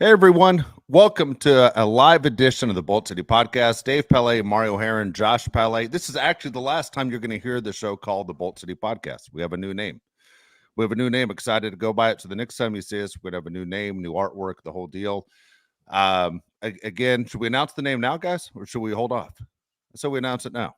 Hey everyone, welcome to a live edition of the Bolt City Podcast. Dave Pele, Mario Heron, Josh Pele. This is actually the last time you're going to hear the show called the Bolt City Podcast. We have a new name. Excited to go by it. So the next time you see us, we're going to have a new name, new artwork, the whole deal. Again, should we announce the name now, guys, or should we hold off? So we announce it now.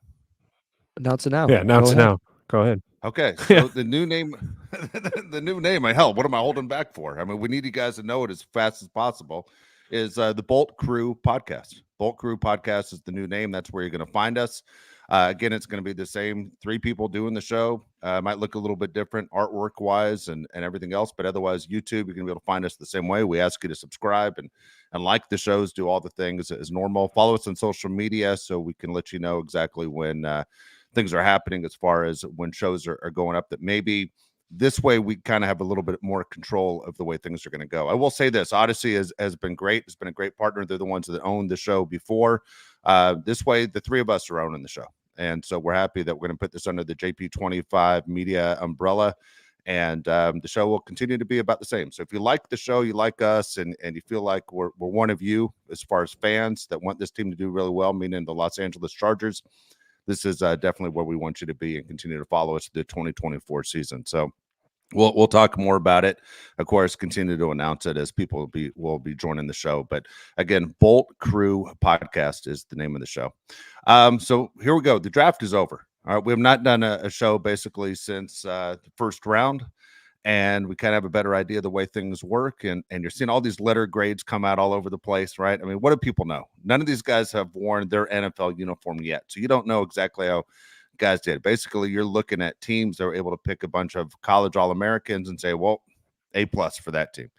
Announce it now. Yeah, announce it now. Go ahead. Okay, so the new name, hell, what am I holding back for? I mean, we need you guys to know it as fast as possible, is the Bolt Crew Podcast. Bolt Crew Podcast is the new name. That's where you're going to find us. Again, it's going to be the same 3 people doing the show. Might look a little bit different artwork-wise and everything else, but otherwise, YouTube, you're going to be able to find us the same way. We ask you to subscribe and like the shows, do all the things as normal. Follow us on social media so we can let you know exactly when things are happening as far as when shows are going up, that maybe this way we kind of have a little bit more control of the way things are going to go. I will say this, Odyssey has been great. It's been a great partner. They're the ones that owned the show before. This way, the 3 of us are owning the show. And so we're happy that we're going to put this under the JP25 media umbrella. And the show will continue to be about the same. So if you like the show, you like us, and you feel like we're one of you as far as fans that want this team to do really well, meaning the Los Angeles Chargers, this is definitely where we want you to be and continue to follow us through the 2024 season. So we'll talk more about it. Of course, continue to announce it as people will be joining the show. But again, Bolt Crew Podcast is the name of the show. So here we go. The draft is over. All right, we have not done a show basically since the first round. And we kind of have a better idea of the way things work. And you're seeing all these letter grades come out all over the place, right? I mean, what do people know? None of these guys have worn their NFL uniform yet. So you don't know exactly how guys did. Basically, you're looking at teams that were able to pick a bunch of college All-Americans and say, well, A+ for that team.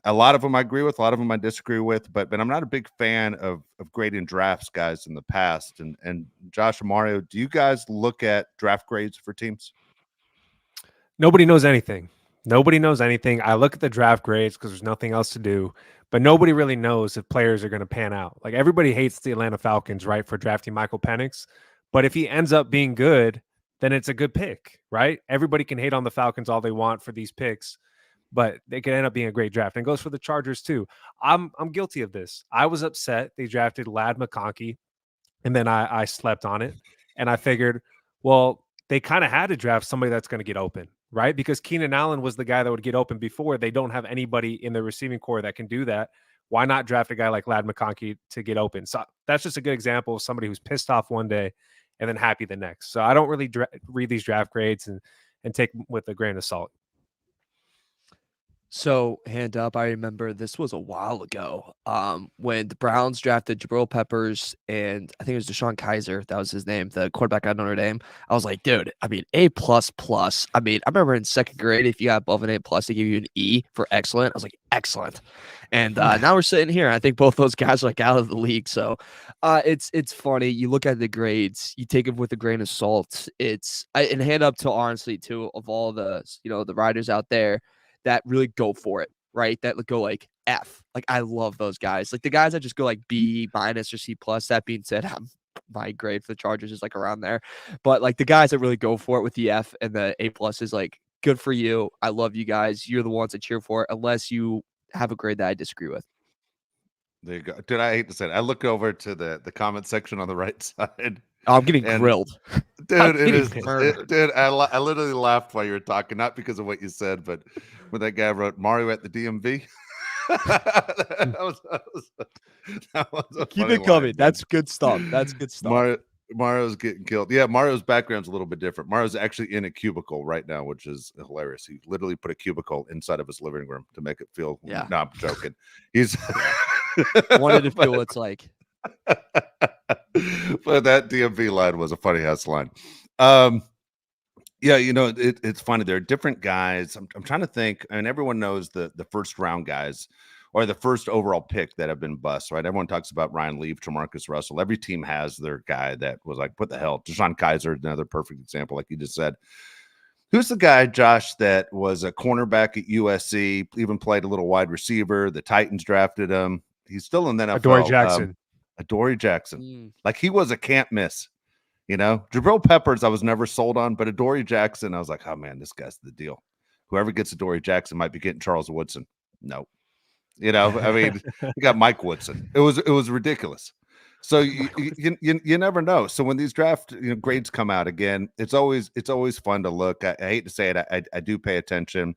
A lot of them I agree with, a lot of them I disagree with, but I'm not a big fan of grading drafts, guys, in the past. And Josh and Mario, do you guys look at draft grades for teams? Nobody knows anything. Nobody knows anything. I look at the draft grades because there's nothing else to do, but nobody really knows if players are going to pan out. Like, everybody hates the Atlanta Falcons, right, for drafting Michael Penix. But if he ends up being good, then it's a good pick, right? Everybody can hate on the Falcons all they want for these picks, but they could end up being a great draft. And it goes for the Chargers too. I'm guilty of this. I was upset they drafted Ladd McConkey, and then I slept on it. And I figured, well, they kind of had to draft somebody that's going to get open, right? Because Keenan Allen was the guy that would get open before. They don't have anybody in the receiving core that can do that. Why not draft a guy like Ladd McConkey to get open? So that's just a good example of somebody who's pissed off one day and then happy the next. So I don't really read these draft grades and take them with a grain of salt. So, hand up, I remember this was a while ago when the Browns drafted Jabril Peppers and I think it was Deshaun Kaiser. That was his name, the quarterback at Notre Dame. I was like, dude, I mean, A++. I mean, I remember in 2nd grade, if you got above an A+, they give you an E for excellent. I was like, excellent. And now we're sitting here. I think both those guys are like out of the league. So it's funny. You look at the grades, you take it with a grain of salt. And hand up to, honestly, too, of all the, the riders out there that really go for it, right? That go like F. Like, I love those guys. Like, the guys that just go like B- or C+. That being said, my grade for the Chargers is like around there. But like the guys that really go for it with the F and the A+ is like, good for you. I love you guys. You're the ones that cheer for it, unless you have a grade that I disagree with. There you go. Dude, I hate to say it. I look over to the comment section on the right side. Oh, I'm getting grilled. Dude, it is. Dude, I literally laughed while you were talking, not because of what you said, but when that guy wrote Mario at the DMV. that was Keep it coming. Line. That's good stuff. That's good stuff. Mario's getting killed. Yeah, Mario's background's a little bit different. Mario's actually in a cubicle right now, which is hilarious. He literally put a cubicle inside of his living room to make it feel. Yeah. No, I'm joking. He's wanted to feel what it's like. But that DMV line was a funny ass line. Yeah, it's funny. There are different guys. I'm trying to think, and everyone knows the first round guys or the first overall pick that have been bust, right? Everyone talks about Ryan Leaf, Jamarcus Russell. Every team has their guy that was like, what the hell? Deshaun Kaiser, another perfect example, like you just said. Who's the guy, Josh, that was a cornerback at USC, even played a little wide receiver? The Titans drafted him. He's still in the NFL. Adoree Jackson. Adoree Jackson. Like, he was a can't miss. Jabril Peppers, I was never sold on, but Adoree Jackson, I was like, oh man, this guy's the deal. Whoever gets Adoree Jackson might be getting Charles Woodson. Nope. You know, I mean, you got Mike Woodson. It was ridiculous. So you never know. So when these draft grades come out again, it's always fun to look. I hate to say it, I do pay attention.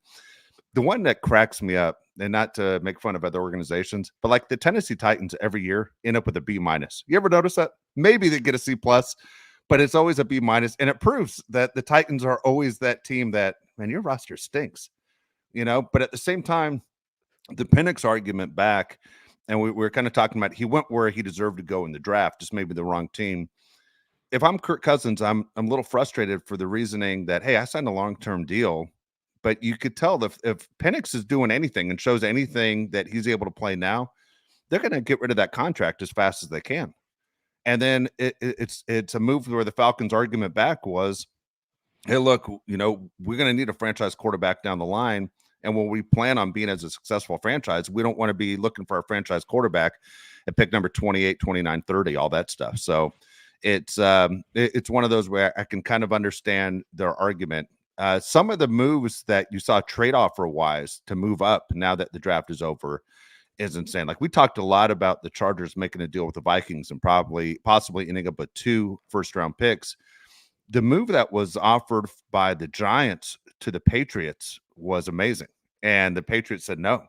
The one that cracks me up, and not to make fun of other organizations, but like the Tennessee Titans every year end up with a B minus. You ever notice that? Maybe they get a C plus, but it's always a B minus, and it proves that the Titans are always that team that, man, your roster stinks, But at the same time, the Penix argument back, and we were kind of talking about he went where he deserved to go in the draft, just maybe the wrong team. If I'm Kirk Cousins, I'm a little frustrated for the reasoning that, hey, I signed a long-term deal, but you could tell that if Penix is doing anything and shows anything that he's able to play now, they're going to get rid of that contract as fast as they can. And then it's a move where the Falcons' argument back was, hey, look, we're going to need a franchise quarterback down the line. And when we plan on being as a successful franchise, we don't want to be looking for a franchise quarterback at pick number 28, 29, 30, all that stuff. So it's one of those where I can kind of understand their argument. Some of the moves that you saw trade-offer wise to move up now that the draft is over is insane. Like we talked a lot about the Chargers making a deal with the Vikings and possibly ending up with 2 first-round picks. The move that was offered by the Giants to the Patriots was amazing. And the Patriots said no.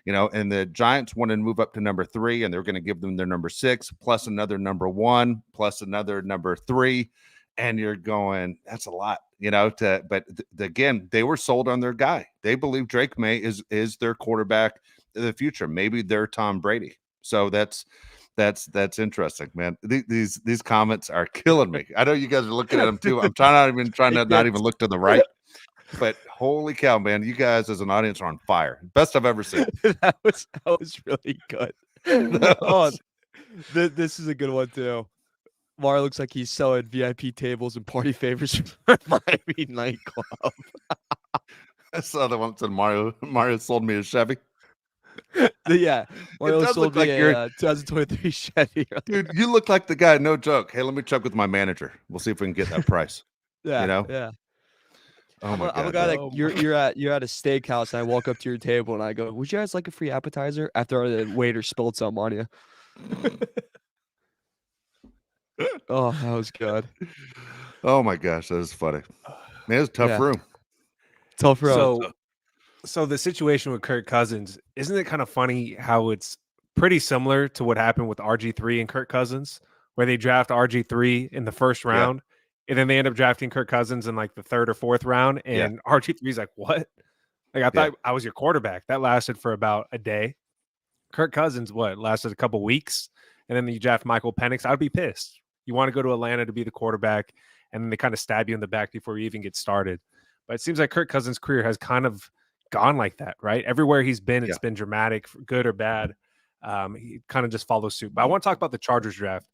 And the Giants wanted to move up to number 3, and they're going to give them their number 6 plus another number 1 plus another number 3. And you're going, that's a lot, but again, they were sold on their guy. They believe Drake May is their quarterback of the future. Maybe they're Tom Brady. So that's interesting, man. These comments are killing me. I know you guys are looking at them too. I'm trying to not even look to the right. But holy cow, man, you guys as an audience are on fire. Best I've ever seen. that was really good. This is a good one too. Mario looks like he's selling VIP tables and party favors for Miami nightclub. I saw the one that said Mario sold me a Chevy. Yeah, Mario sold me a 2023 Chevy. Dude, you look like the guy. No joke. Hey, let me check with my manager. We'll see if we can get that price. Yeah. Oh my God. I'm a guy that you're at a steakhouse and I walk up to your table and I go, "Would you guys like a free appetizer?" After the waiter spilled some on you. Oh, that was good. Oh my gosh, that is funny. Man, it's a tough room. Tough room. So the situation with Kirk Cousins, isn't it kind of funny how it's pretty similar to what happened with RG3 and Kirk Cousins, where they draft RG3 in the first round, and then they end up drafting Kirk Cousins in like the 3rd or 4th round, and RG3 is like, what? Like I thought I was your quarterback. That lasted for about a day. Kirk Cousins, lasted a couple weeks, and then you draft Michael Penix. I'd be pissed. You want to go to Atlanta to be the quarterback, and then they kind of stab you in the back before you even get started. But it seems like Kirk Cousins' career has kind of gone like that, right? Everywhere he's been, it's been dramatic, good or bad. He kind of just follows suit. But I want to talk about the Chargers draft.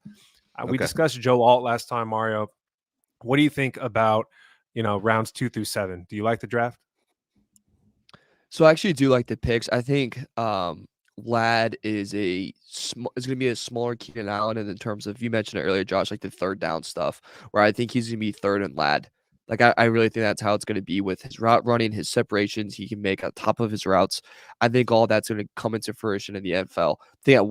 We discussed Joe Alt last time, Mario. What do you think about, rounds 2 through 7? Do you like the draft? So I actually do like the picks. I think Ladd is going to be a smaller Keenan Allen in terms of, you mentioned it earlier, Josh, like the third down stuff, where I think he's going to be third in Ladd. Like, I really think that's how it's going to be with his route running, his separations he can make on top of his routes. I think all that's going to come into fruition in the NFL. The thing that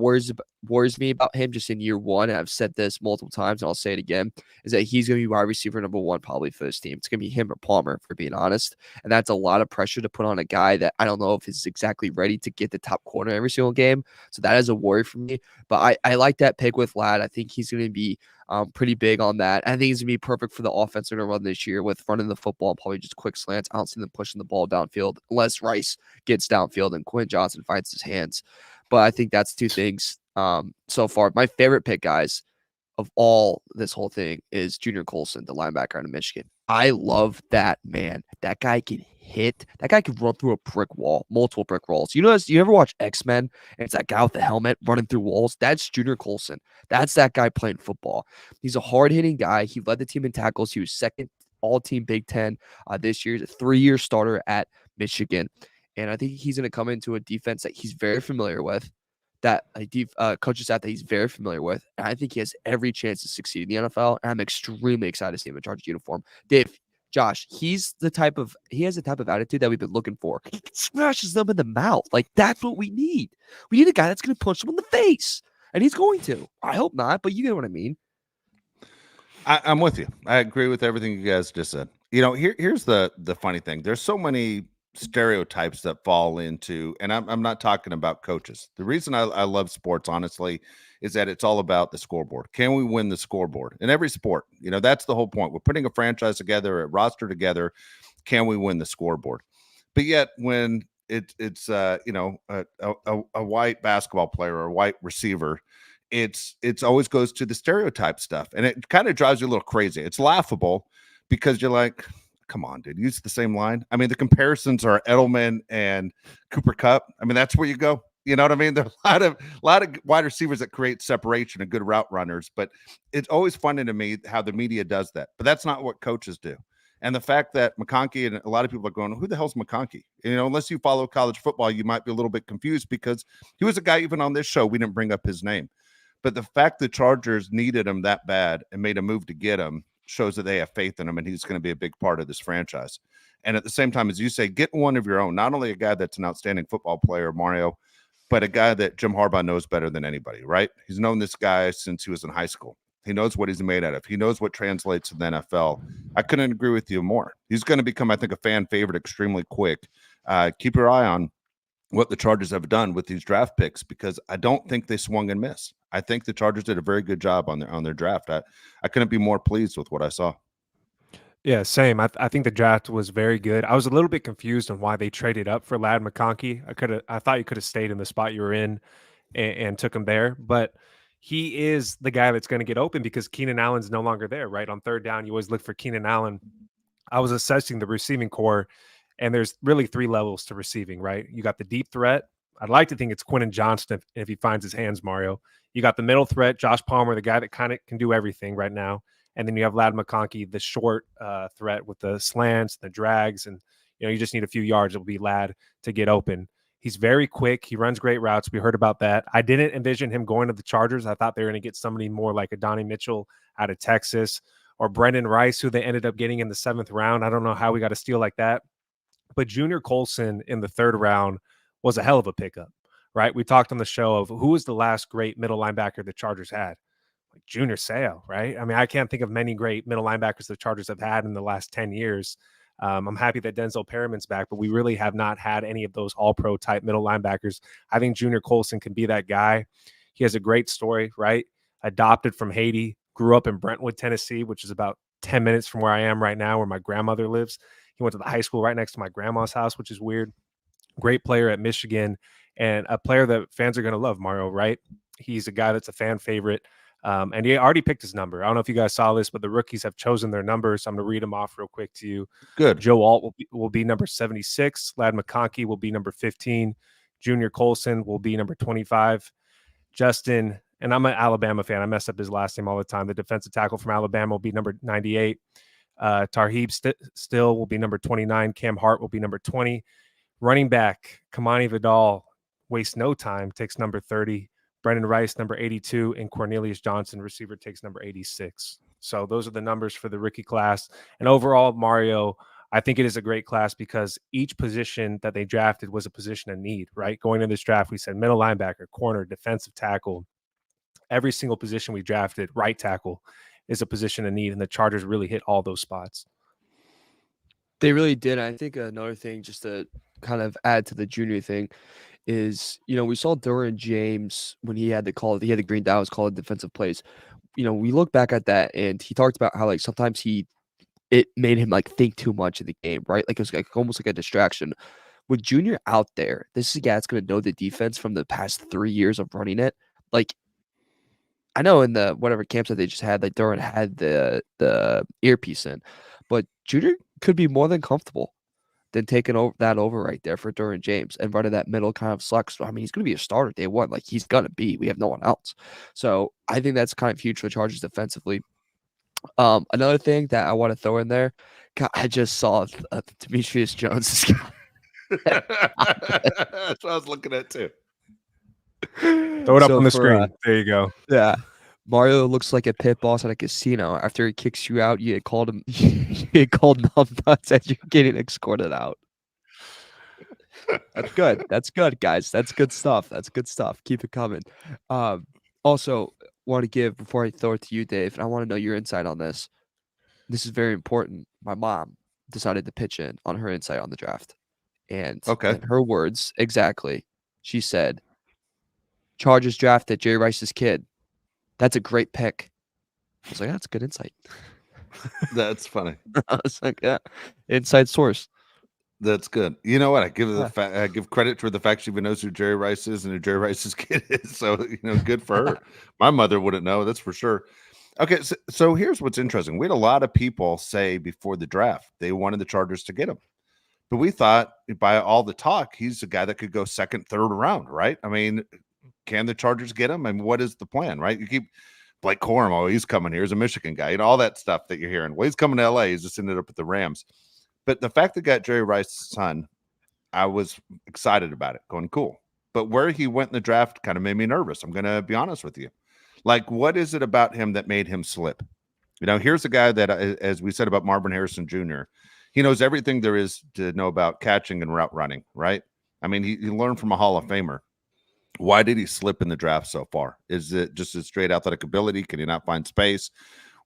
worries me about him just in year one, and I've said this multiple times, and I'll say it again, is that he's going to be wide receiver number 1 probably for this team. It's going to be him or Palmer, for being honest. And that's a lot of pressure to put on a guy that I don't know if he's exactly ready to get the top corner every single game. So that is a worry for me. But I like that pick with Ladd. I think he's going to be pretty big on that. I think he's going to be perfect for the offense they're going to run this year with running the football and probably just quick slants. I don't see them pushing the ball downfield unless Rice gets downfield and Quinn Johnson finds his hands. But I think that's 2 things so far. My favorite pick, guys, of all this whole thing is Junior Colson, the linebacker out of Michigan. I love that man. That guy can hit. That guy can run through a brick wall, multiple brick walls. You ever watch X-Men? And it's that guy with the helmet running through walls. That's Junior Colson. That's that guy playing football. He's a hard-hitting guy. He led the team in tackles. He was second all-team Big Ten this year. He's a 3-year starter at Michigan. And I think he's going to come into a defense that he's very familiar with, that coaching staff that he's very familiar with. And I think he has every chance to succeed in the NFL. And I'm extremely excited to see him in Chargers uniform. Dave, Josh, he has the type of attitude that we've been looking for. He smashes them in the mouth. Like, that's what we need. We need a guy that's going to punch them in the face. And he's going to. I hope not, but you get what I mean. I'm with you. I agree with everything you guys just said. Here's the funny thing. There's so many stereotypes that fall into, and I'm not talking about coaches. The reason I love sports, honestly, is that it's all about the scoreboard. Can we win the scoreboard in every sport? That's the whole point. We're putting a franchise together, a roster together. Can we win the scoreboard? But yet when it's a white basketball player or a white receiver, it's always goes to the stereotype stuff, and it kind of drives you a little crazy. It's laughable because you're like, come on, dude, use the same line. I mean, the comparisons are Edelman and Cooper Kupp. I mean, that's where you go. You know what I mean? There are a lot of wide receivers that create separation and good route runners, but it's always funny to me how the media does that. But that's not what coaches do. And the fact that McConkey, and a lot of people are going, who the hell's McConkey? Unless you follow college football, you might be a little bit confused because he was a guy, even on this show, we didn't bring up his name. But the fact the Chargers needed him that bad and made a move to get him shows that they have faith in him, and he's going to be a big part of this franchise. And at the same time, as you say, get one of your own, not only a guy that's an outstanding football player, Mario, but a guy that Jim Harbaugh knows better than anybody, right? He's known this guy since he was in high school. He knows what he's made out of. He knows what translates to the NFL. I couldn't agree with you more. He's going to become, I think, a fan favorite extremely quick. Keep your eye on what the Chargers have done with these draft picks, because I don't think they swung and missed. I think the Chargers did a very good job on their draft. I couldn't be more pleased with what I saw. Yeah, same. I think the draft was very good. I was a little bit confused on why they traded up for Ladd McConkey. I thought you could have stayed in the spot you were in and took him there, but he is the guy that's going to get open because Keenan Allen's no longer there, right? On third down, you always look for Keenan Allen. I was assessing the receiving core, and there's really 3 levels to receiving, right? You got the deep threat. I'd like to think it's Quentin Johnston if he finds his hands, Mario. You got the middle threat, Josh Palmer, the guy that kind of can do everything right now. And then you have Ladd McConkey, the short threat with the slants, the drags, and you just need a few yards. It'll be Ladd to get open. He's very quick. He runs great routes. We heard about that. I didn't envision him going to the Chargers. I thought they were going to get somebody more like a Donnie Mitchell out of Texas or Brendan Rice, who they ended up getting in the 7th round. I don't know how we got a steal like that. But Junior Colson in the 3rd round was a hell of a pickup, right? We talked on the show of who was the last great middle linebacker the Chargers had. Like Junior Seau, right? I mean, I can't think of many great middle linebackers the Chargers have had in the last 10 years. I'm happy that Denzel Perriman's back, but we really have not had any of those all-pro type middle linebackers. I think Junior Colson can be that guy. He has a great story, right? Adopted from Haiti, grew up in Brentwood, Tennessee, which is about 10 minutes from where I am right now, where my grandmother lives. He went to the high school right next to my grandma's house, which is weird. Great player at Michigan and a player that fans are going to love, Mario, right? He's a guy that's a fan favorite. And he already picked his number. I don't know if you guys saw this, but the rookies have chosen their numbers. So I'm going to read them off real quick to you. Good. Joe Alt will be number 76. Ladd McConkey will be number 15. Junior Colson will be number 25. Justin, and I'm an Alabama fan. I mess up his last name all the time. The defensive tackle from Alabama will be number 98. Tarheeb Still will be number 29. Cam Hart will be number 20. Running back, Kamani Vidal wastes no time, takes number 30. Brendan Rice, number 82, and Cornelius Johnson, receiver, takes number 86. So those are the numbers for the rookie class. And overall, Mario, I think it is a great class because each position that they drafted was a position of need, right? Going into this draft, we said middle linebacker, corner, defensive tackle. Every single position we drafted, right tackle, is a position of need, and the Chargers really hit all those spots. They really did. I think another thing, just to kind of add to the junior thing, is, we saw Derwin James when he had the green dot was called defensive plays. We look back at that and he talked about how like sometimes it made him like think too much of the game, right? Like it was like almost like a distraction. With Junior out there, this is a guy that's going to know the defense from the past 3 years of running it. Like, I know in the whatever camps that they just had, like Derwin had the earpiece in, but Junior could be more than comfortable than taking over right there for Derwin James and running that middle kind of slot. So, I mean, he's going to be a starter day one. Like, he's going to be. We have no one else. So, I think that's kind of huge for the Chargers defensively. Another thing that I want to throw in there, God, I just saw Demetrius Jones. That's what I was looking at, too. Throw it up on the screen. There you go. Yeah. Mario looks like a pit boss at a casino. After he kicks you out, you get called him. You get called numbnuts as you're getting escorted out. That's good. That's good, guys. That's good stuff. That's good stuff. Keep it coming. Also, want to give before I throw it to you, Dave. And I want to know your insight on this. This is very important. My mom decided to pitch in on her insight on the draft, and Okay. in her words, exactly, she said, "Chargers drafted Jerry Rice's kid. That's a great pick." I was like, "That's good insight." That's funny. I was like, "Yeah, inside source." That's good. You know what? I give Yeah. I give credit for the fact she even knows who Jerry Rice is and who Jerry Rice's kid is. So good for her. My mother wouldn't know. That's for sure. Okay, so here's what's interesting. We had a lot of people say before the draft they wanted the Chargers to get him, but we thought by all the talk, he's a guy that could go second, third round, right? I mean, can the Chargers get him? And what is the plan, right? You keep Blake Corum, oh, he's coming here. He's a Michigan guy, all that stuff that you're hearing. Well, he's coming to LA. He's just ended up at the Rams. But the fact that got Jerry Rice's son, I was excited about it, going cool. But where he went in the draft kind of made me nervous. I'm going to be honest with you. Like, what is it about him that made him slip? Here's a guy that, as we said about Marvin Harrison Jr., he knows everything there is to know about catching and route running, right? I mean, he learned from a Hall of Famer. Why did he slip in the draft so far? Is it just a straight athletic ability? Can he not find space?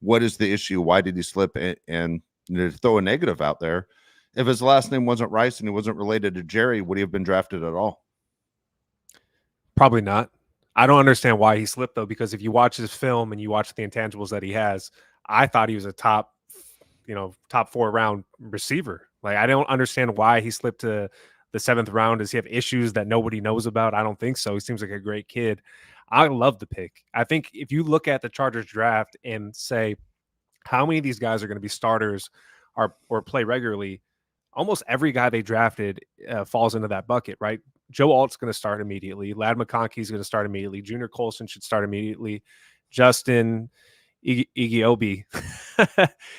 What is the issue? Why did he slip? And to throw a negative out there, if his last name wasn't Rice and he wasn't related to Jerry, would he have been drafted at all? Probably not. I don't understand why he slipped, though, because if you watch his film and you watch the intangibles that he has, I thought he was a top 4 round receiver. Like, I don't understand why he slipped to the 7th round. Does he have issues that nobody knows about? I don't think so. He seems like a great kid. I love the pick. I think if you look at the Chargers draft and say, how many of these guys are going to be starters or play regularly, almost every guy they drafted falls into that bucket, right? Joe Alt's going to start immediately. Ladd McConkey is going to start immediately. Junior Colson should start immediately. Justin Igiobi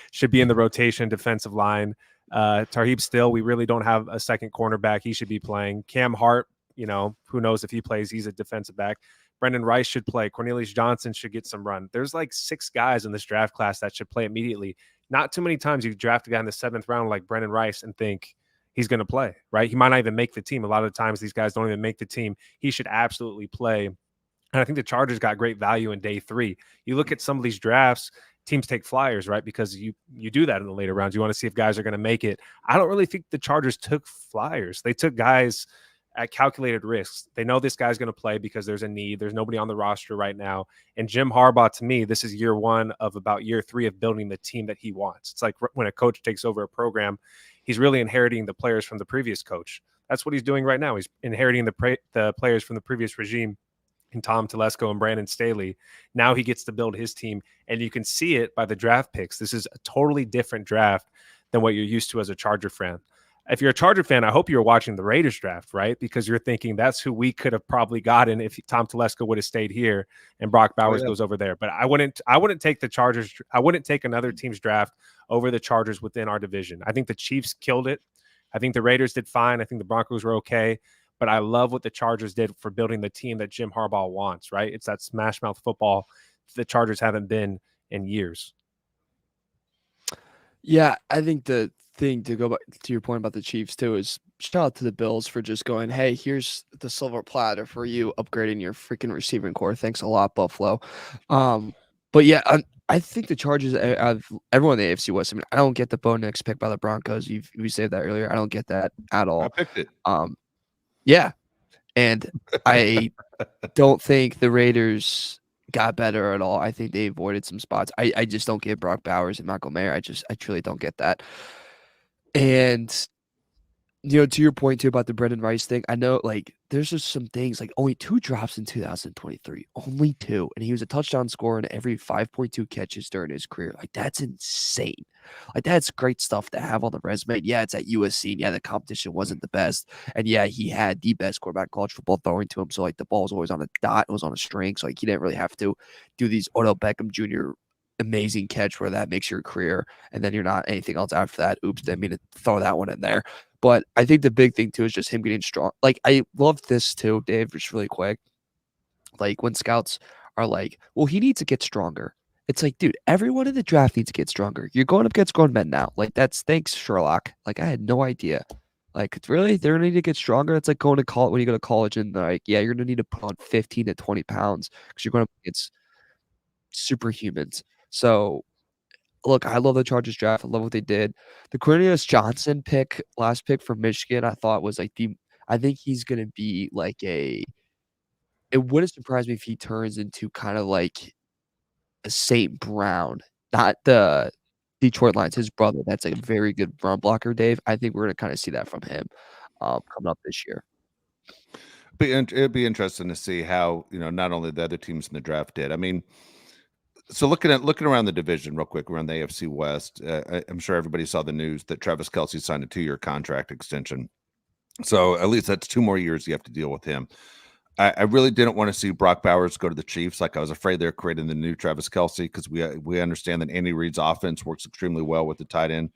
should be in the rotation defensive line. Tarheeb Still, we really don't have a second cornerback. He should be playing. Cam Hart, who knows if he plays, he's a defensive back. Brendan Rice should play. Cornelius Johnson should get some run. There's like 6 guys in this draft class that should play immediately. Not too many times you draft a guy in the 7th round like Brendan Rice and think he's going to play, right? He might not even make the team. A lot of the times these guys don't even make the team. He should absolutely play. And I think the Chargers got great value in day 3. You look at some of these drafts, teams take flyers, right? Because you do that in the later rounds. You want to see if guys are going to make it. I don't really think the Chargers took flyers. They took guys at calculated risks. They know this guy's going to play because there's a need. There's nobody on the roster right now. And Jim Harbaugh, to me, this is year 1 of about year 3 of building the team that he wants. It's like when a coach takes over a program, he's really inheriting the players from the previous coach. That's what he's doing right now. He's inheriting the players from the previous regime and Tom Telesco and Brandon Staley. Now he gets to build his team, and you can see it by the draft picks. This is a totally different draft than what you're used to as a Charger fan. If you're a Charger fan, I hope you're watching the Raiders draft, right? Because you're thinking that's who we could have probably gotten if Tom Telesco would have stayed here and Brock Bowers goes over there. But I wouldn't take the Chargers. I wouldn't take another team's draft over the Chargers within our division. I think the Chiefs killed it. I think the Raiders did fine. I think the Broncos were okay. But I love what the Chargers did for building the team that Jim Harbaugh wants, right? It's that smash mouth football the Chargers haven't been in years. Yeah, I think the thing to go back to your point about the Chiefs too is shout out to the Bills for just going, hey, here's the silver platter for you upgrading your freaking receiving core. Thanks a lot, Buffalo. But yeah, I think the Chargers have everyone in the AFC West. I mean, I don't get the Bo Nix pick by the Broncos. We said that earlier. I don't get that at all. I picked it. Yeah, and I don't think the Raiders got better at all. I think they avoided some spots. I just don't get Brock Bowers and Michael Mayer. I truly don't get that. And to your point too about the Brendan Rice thing, I know like there's just some things like only 2 drops in 2023, only 2, and he was a touchdown scorer in every 5.2 catches during his career. Like that's insane. Like that's great stuff to have on the resume. Yeah, it's at USC. And yeah, the competition wasn't the best, and yeah, he had the best quarterback in college football throwing to him. So like the ball was always on a dot, it was on a string. So like he didn't really have to do these Odell Beckham Jr. amazing catch where that makes your career, and then you're not anything else after that. Oops, didn't mean to throw that one in there. But I think the big thing too is just him getting strong. Like I love this too, Dave, just really quick. Like when scouts are like, well, he needs to get stronger. It's like, dude, everyone in the draft needs to get stronger. You're going up against grown men now. Like, thanks, Sherlock. Like, I had no idea. Like, it's really, they're gonna need to get stronger. It's like going to college when you go to college and like, yeah, you're gonna need to put on 15 to 20 pounds because you're going up against superhumans. So look, I love the Chargers draft. I love what they did. The Cornelius Johnson last pick from Michigan, I thought was like I think he's gonna be like it wouldn't surprise me if he turns into kind of like a St. Brown, not the Detroit Lions, his brother. That's a very good run blocker, Dave. I think we're gonna kind of see that from him coming up this year. It'd be interesting to see how, not only the other teams in the draft did. I mean, so looking around the division real quick, around the AFC West, I'm sure everybody saw the news that Travis Kelce signed a 2-year contract extension. So at least that's 2 more years you have to deal with him. I really didn't want to see Brock Bowers go to the Chiefs. Like, I was afraid they're creating the new Travis Kelce because we understand that Andy Reid's offense works extremely well with the tight end.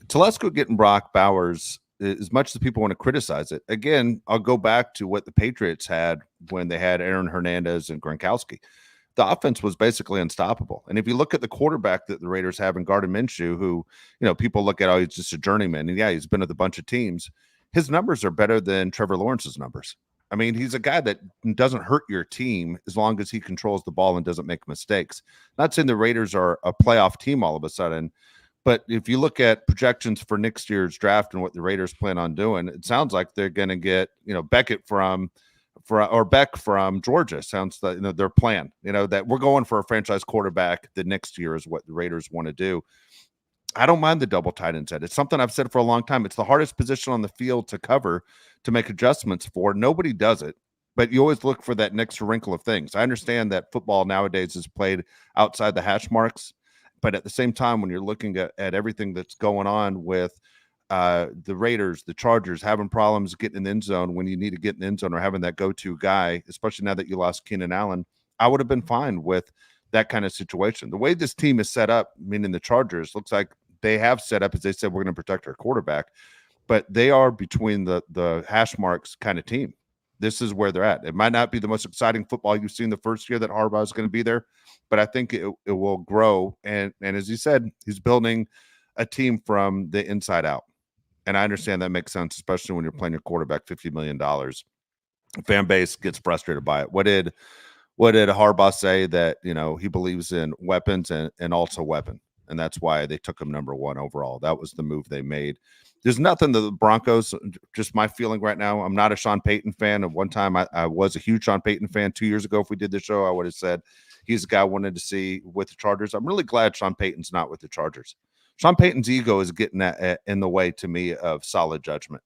Telesco getting Brock Bowers, as much as people want to criticize it, again, I'll go back to what the Patriots had when they had Aaron Hernandez and Gronkowski. The offense was basically unstoppable. And if you look at the quarterback that the Raiders have in Gardner Minshew, who, people look at, oh, he's just a journeyman. And yeah, he's been with a bunch of teams. His numbers are better than Trevor Lawrence's numbers. I mean, he's a guy that doesn't hurt your team as long as he controls the ball and doesn't make mistakes. Not saying the Raiders are a playoff team all of a sudden, but if you look at projections for next year's draft and what the Raiders plan on doing, it sounds like they're going to get, Beck from Georgia. Sounds like, their plan, that we're going for a franchise quarterback the next year is what the Raiders want to do. I don't mind the double tight end set. It's something I've said for a long time. It's the hardest position on the field to cover, to make adjustments for. Nobody does it, but you always look for that next wrinkle of things. I understand that football nowadays is played outside the hash marks, but at the same time, when you're looking at everything that's going on with the Raiders, the Chargers having problems getting in the end zone when you need to get in the end zone, or having that go-to guy, especially now that you lost Keenan Allen, I would have been fine with that kind of situation. The way this team is set up, meaning the Chargers, looks like they have set up, as they said, we're going to protect our quarterback, but they are between the hash marks kind of team. This is where they're at. It might not be the most exciting football you've seen the first year that Harbaugh is going to be there, but I think it will grow. And as he said, he's building a team from the inside out. And I understand that makes sense, especially when you're playing your quarterback $50 million. Fan base gets frustrated by it. What did Harbaugh say? That, he believes in weapons and also weapon. And that's why they took him number 1 overall. That was the move they made. There's nothing that the Broncos, just my feeling right now, I'm not a Sean Payton fan. At one time, I was a huge Sean Payton fan. 2 years ago, if we did the show, I would have said he's a guy I wanted to see with the Chargers. I'm really glad Sean Payton's not with the Chargers. Sean Payton's ego is getting in the way, to me, of solid judgment.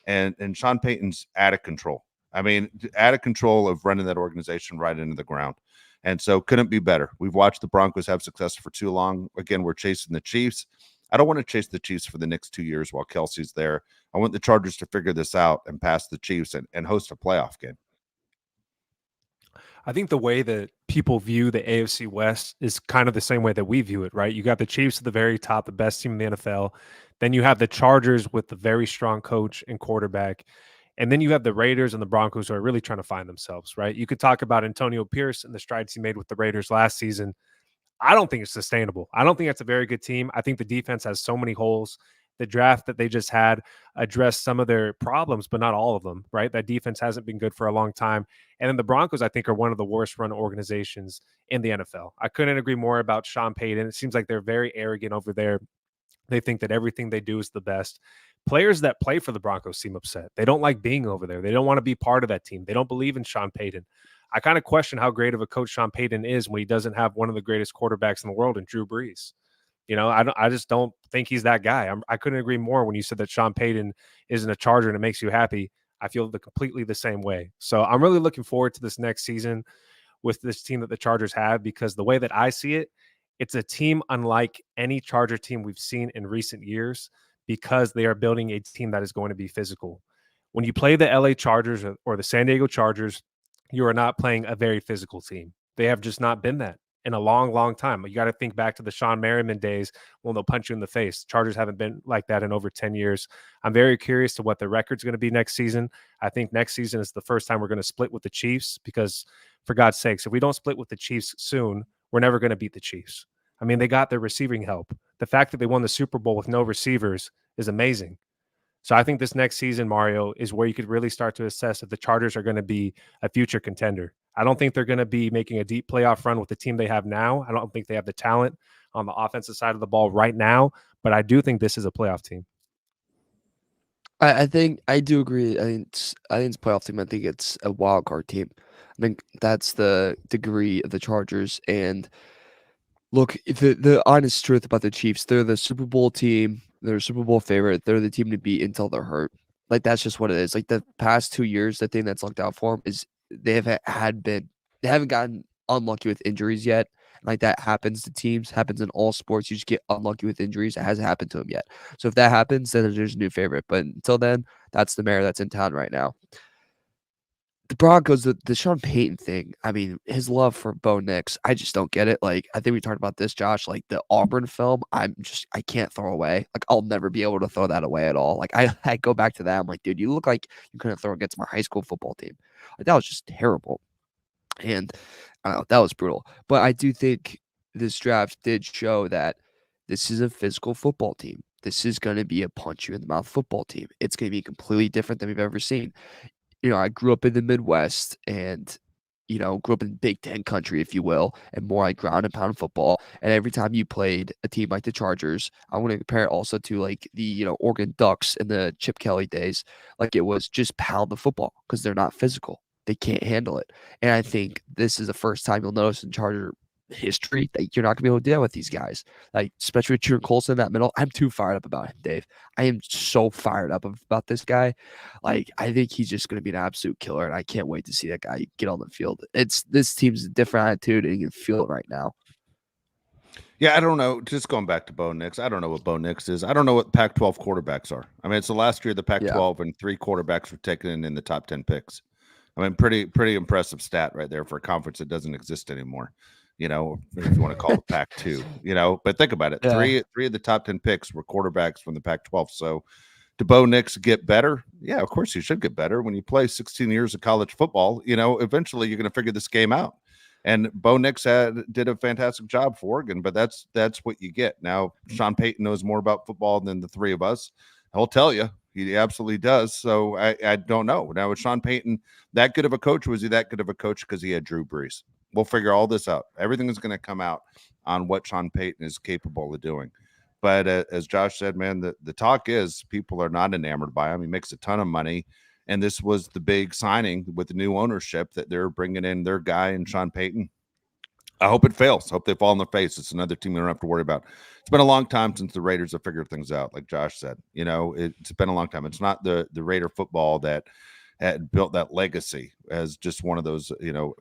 And Sean Payton's out of control. I mean, out of control of running that organization right into the ground. And so couldn't be better. We've watched the Broncos have success for too long. Again, we're chasing the Chiefs. I don't want to chase the Chiefs for the next 2 years while Kelsey's there. I want the Chargers to figure this out and pass the Chiefs and host a playoff game. I think the way that people view the AFC West is kind of the same way that we view it, right? You got the Chiefs at the very top, the best team in the NFL. Then you have the Chargers with the very strong coach and quarterback. And then you have the Raiders and the Broncos who are really trying to find themselves, right? You could talk about Antonio Pierce and the strides he made with the Raiders last season. I don't think it's sustainable. I don't think it's a very good team. I think the defense has so many holes. The draft that they just had addressed some of their problems, but not all of them, right? That defense hasn't been good for a long time. And then the Broncos, I think, are one of the worst run organizations in the NFL. I couldn't agree more about Sean Payton. It seems like they're very arrogant over there. They think that everything they do is the best. Players that play for the Broncos seem upset. They don't like being over there. They don't want to be part of that team. They don't believe in Sean Payton. I kind of question how great of a coach Sean Payton is when he doesn't have one of the greatest quarterbacks in the world in Drew Brees. I just don't think he's that guy. I couldn't agree more when you said that Sean Payton isn't a Charger and it makes you happy. I feel completely the same way. So I'm really looking forward to this next season with this team that the Chargers have, because the way that I see it, it's a team unlike any Charger team we've seen in recent years, because they are building a team that is going to be physical. When you play the LA Chargers or the San Diego Chargers, you are not playing a very physical team. They have just not been that in a long, long time. You got to think back to the Sean Merriman days when they'll punch you in the face. Chargers haven't been like that in over 10 years. I'm very curious to what the record's going to be next season. I think next season is the first time we're going to split with the Chiefs, because for God's sakes, if we don't split with the Chiefs soon, we're never going to beat the Chiefs. I mean, they got their receiving help. The fact that they won the Super Bowl with no receivers is amazing. So I think this next season, Mario, is where you could really start to assess if the Chargers are going to be a future contender. I don't think they're going to be making a deep playoff run with the team they have now. I don't think they have the talent on the offensive side of the ball right now, but I do think this is a playoff team. I think I do agree. I think it's a playoff team. I think it's a wild card team. I think that's the degree of the Chargers. And look, the honest truth about the Chiefs, they're the Super Bowl team. They're a Super Bowl favorite. They're the team to beat until they're hurt. Like that's just what it is. Like the past 2 years, the thing that's looked out for them is they haven't gotten unlucky with injuries yet. Like that happens to teams, happens in all sports. You just get unlucky with injuries. It hasn't happened to them yet. So if that happens, then there's a new favorite. But until then, that's the mayor that's in town right now. The Broncos, the Sean Payton thing, I mean, his love for Bo Nix, I just don't get it. Like, I think we talked about this, Josh. Like the Auburn film, I can't throw away. Like, I'll never be able to throw that away at all. Like, I go back to that. I'm like, dude, you look like you couldn't throw against my high school football team. Like, that was just terrible. And I don't know, that was brutal. But I do think this draft did show that this is a physical football team. This is going to be a punch you in the mouth football team. It's going to be completely different than we've ever seen. I grew up in the Midwest and, grew up in Big Ten country, if you will, and more like ground and pound football. And every time you played a team like the Chargers, I want to compare it also to like the, Oregon Ducks in the Chip Kelly days. Like it was just pound the football because they're not physical. They can't handle it. And I think this is the first time you'll notice in Charger history that you're not going to be able to deal with these guys. Like, especially with Truman Colson in that middle. I'm too fired up about him, Dave. I am so fired up about this guy. Like, I think he's just going to be an absolute killer, and I can't wait to see that guy get on the field. This team's a different attitude, and you can feel it right now. Yeah, I don't know. Just going back to Bo Nix, I don't know what Bo Nix is. I don't know what Pac-12 quarterbacks are. I mean, it's the last year of the Pac-12, and 3 quarterbacks were taken in the top 10 picks. I mean, pretty impressive stat right there for a conference that doesn't exist anymore. If you want to call it Pac-2, but think about it. Yeah. Three of the top 10 picks were quarterbacks from the Pac-12. So to Bo Nix get better? Yeah, of course he should get better. When you play 16 years of college football, eventually you're going to figure this game out. And Bo Nix did a fantastic job for Oregon, but that's what you get. Now, Sean Payton knows more about football than the 3 of us. He'll tell you. He absolutely does. So I don't know. Now, with Sean Payton that good of a coach? Was he that good of a coach because he had Drew Brees? We'll figure all this out. Everything is going to come out on what Sean Payton is capable of doing. But as Josh said, man, the talk is people are not enamored by him. He makes a ton of money. And this was the big signing with the new ownership that they're bringing in their guy and Sean Payton. I hope it fails. Hope they fall in the face. It's another team we don't have to worry about. It's been a long time since the Raiders have figured things out, like Josh said. It's been a long time. It's not the Raider football that had built that legacy as just one of those,